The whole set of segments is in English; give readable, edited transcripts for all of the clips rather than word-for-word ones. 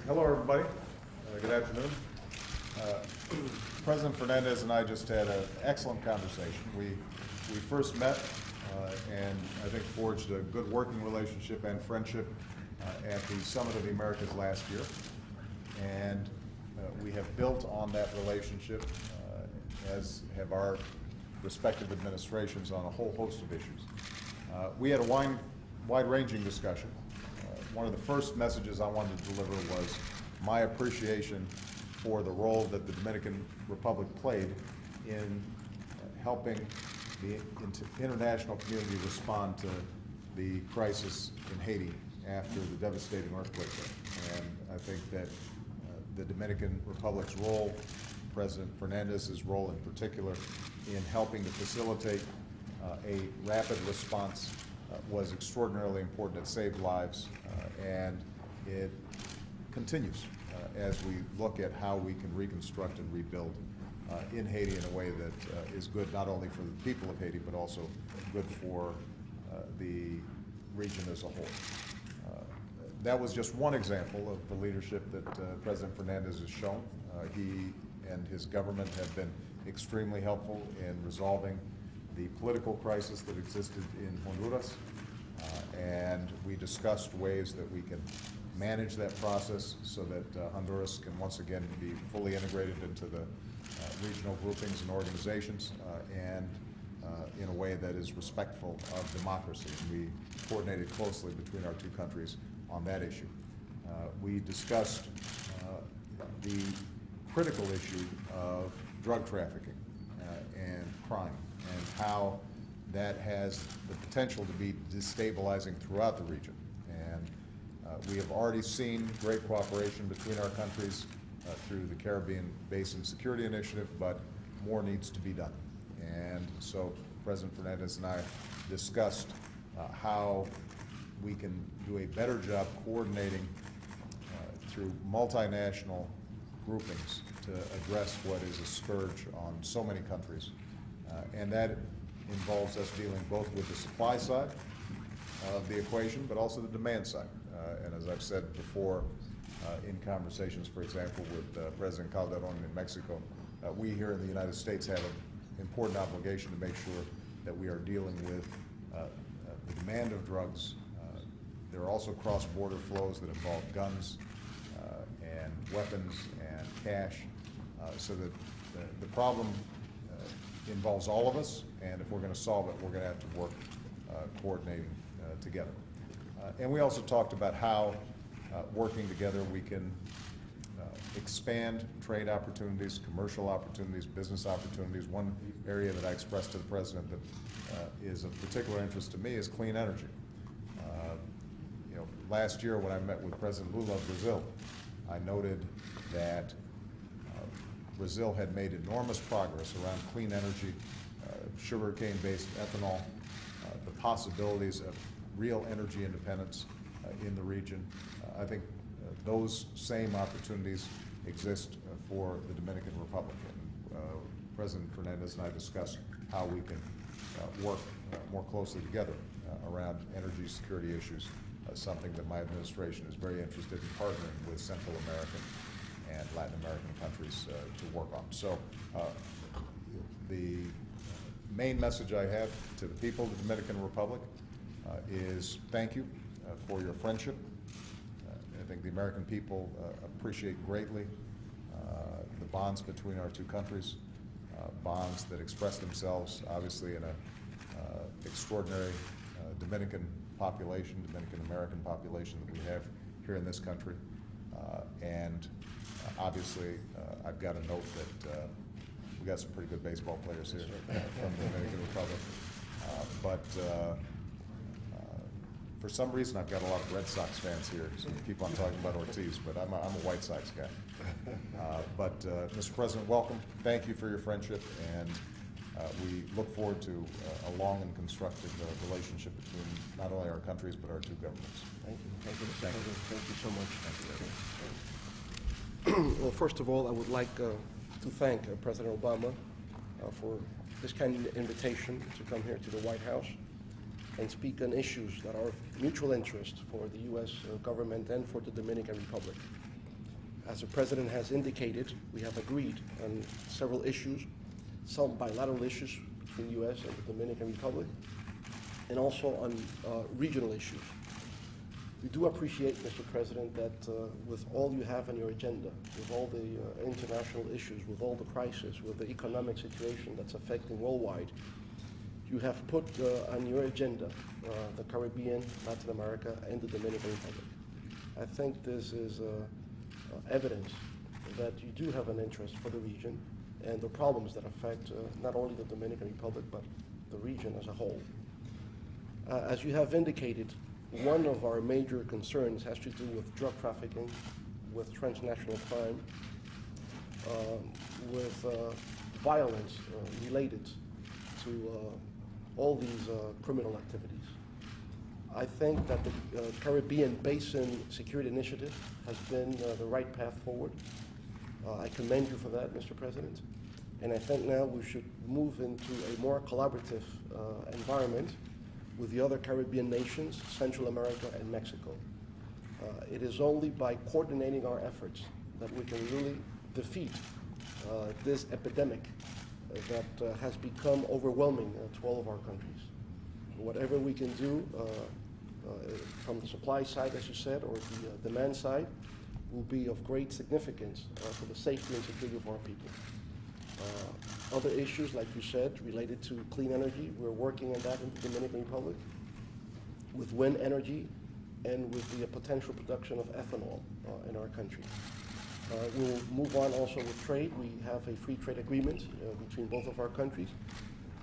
Hello, everybody. Good afternoon. President Fernandez and I just had an excellent conversation. We first met and I think forged a good working relationship and friendship at the Summit of the Americas last year. And we have built on that relationship, as have our respective administrations, on a whole host of issues. We had a wide-ranging discussion. One of the first messages I wanted to deliver was my appreciation for the role that the Dominican Republic played in helping the international community respond to the crisis in Haiti after the devastating earthquake there. And I think that the Dominican Republic's role, President Fernandez's role in particular, in helping to facilitate a rapid response was extraordinarily important. It saved lives, and it continues as we look at how we can reconstruct and rebuild in Haiti in a way that is good not only for the people of Haiti, but also good for the region as a whole. That was just one example of the leadership that President Fernandez has shown. He and his government have been extremely helpful in resolving the political crisis that existed in Honduras, and we discussed ways that we can manage that process so that Honduras can once again be fully integrated into the regional groupings and organizations, and in a way that is respectful of democracy. We coordinated closely between our two countries on that issue. We discussed the critical issue of drug trafficking and crime, and how that has the potential to be destabilizing throughout the region. And we have already seen great cooperation between our countries through the Caribbean Basin Security Initiative, but more needs to be done. And so President Fernandez and I discussed how we can do a better job coordinating through multinational groupings to address what is a scourge on so many countries. And that involves us dealing both with the supply side of the equation, but also the demand side. And as I've said before in conversations, for example, with President Calderon in Mexico, we here in the United States have an important obligation to make sure that we are dealing with the demand of drugs. There are also cross-border flows that involve guns and weapons and cash, so that the problem involves all of us, and if we're going to solve it, we're going to have to work coordinating together. And we also talked about how, working together, we can expand trade opportunities, commercial opportunities, business opportunities. One area that I expressed to the President that is of particular interest to me is clean energy. Last year when I met with President Lula of Brazil, I noted that Brazil had made enormous progress around clean energy, sugarcane-based ethanol, the possibilities of real energy independence in the region. I think those same opportunities exist for the Dominican Republic. And President Fernandez and I discussed how we can work more closely together around energy security issues, something that my administration is very interested in partnering with Central American and Latin American countries to work on. So the main message I have to the people of the Dominican Republic is thank you for your friendship. I think the American people appreciate greatly the bonds between our two countries, bonds that express themselves obviously in an extraordinary Dominican population, Dominican American population that we have here in this country. And obviously, I've got to note that we got some pretty good baseball players here from the Dominican Republic. But for some reason, I've got a lot of Red Sox fans here, so we keep on talking about Ortiz, but I'm a White Sox guy. But Mr. President, welcome. Thank you for your friendship, and we look forward to a long and constructive relationship between not only our countries, but our two governments. Thank you. Thank you, Mr. Thank you. President. Thank you so much. Thank you. Well, first of all, I would like to thank President Obama for this kind of invitation to come here to the White House and speak on issues that are of mutual interest for the U.S. government and for the Dominican Republic. As the President has indicated, we have agreed on several issues, some bilateral issues between the U.S. and the Dominican Republic, and also on regional issues. We do appreciate, Mr. President, that with all you have on your agenda, with all the international issues, with all the crisis, with the economic situation that's affecting worldwide, you have put on your agenda the Caribbean, Latin America, and the Dominican Republic. I think this is evidence that you do have an interest for the region and the problems that affect not only the Dominican Republic, but the region as a whole. As you have indicated, one of our major concerns has to do with drug trafficking, with transnational crime, with violence related to all these criminal activities. I think that the Caribbean Basin Security Initiative has been the right path forward. I commend you for that, Mr. President. And I think now we should move into a more collaborative environment with the other Caribbean nations, Central America and Mexico. It is only by coordinating our efforts that we can really defeat this epidemic that has become overwhelming to all of our countries. Whatever we can do from the supply side, as you said, or the demand side, will be of great significance for the safety and security of our people. Other issues, like you said, related to clean energy, we're working on that in the Dominican Republic, with wind energy and with the potential production of ethanol in our country. We'll move on also with trade. We have a free trade agreement between both of our countries,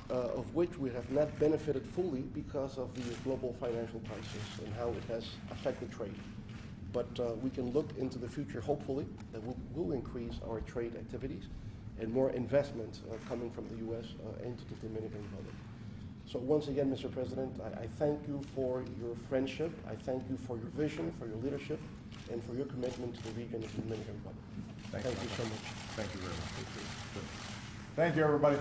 of which we have not benefited fully because of the global financial crisis and how it has affected trade. But we can look into the future, hopefully, that we'll increase our trade activities and more investment coming from the U.S. Into the Dominican Republic. So once again, Mr. President, I thank you for your friendship. I thank you for your vision, for your leadership, and for your commitment to the region of the Dominican Republic. Thank you so much. Thank you very much. Thank you, everybody.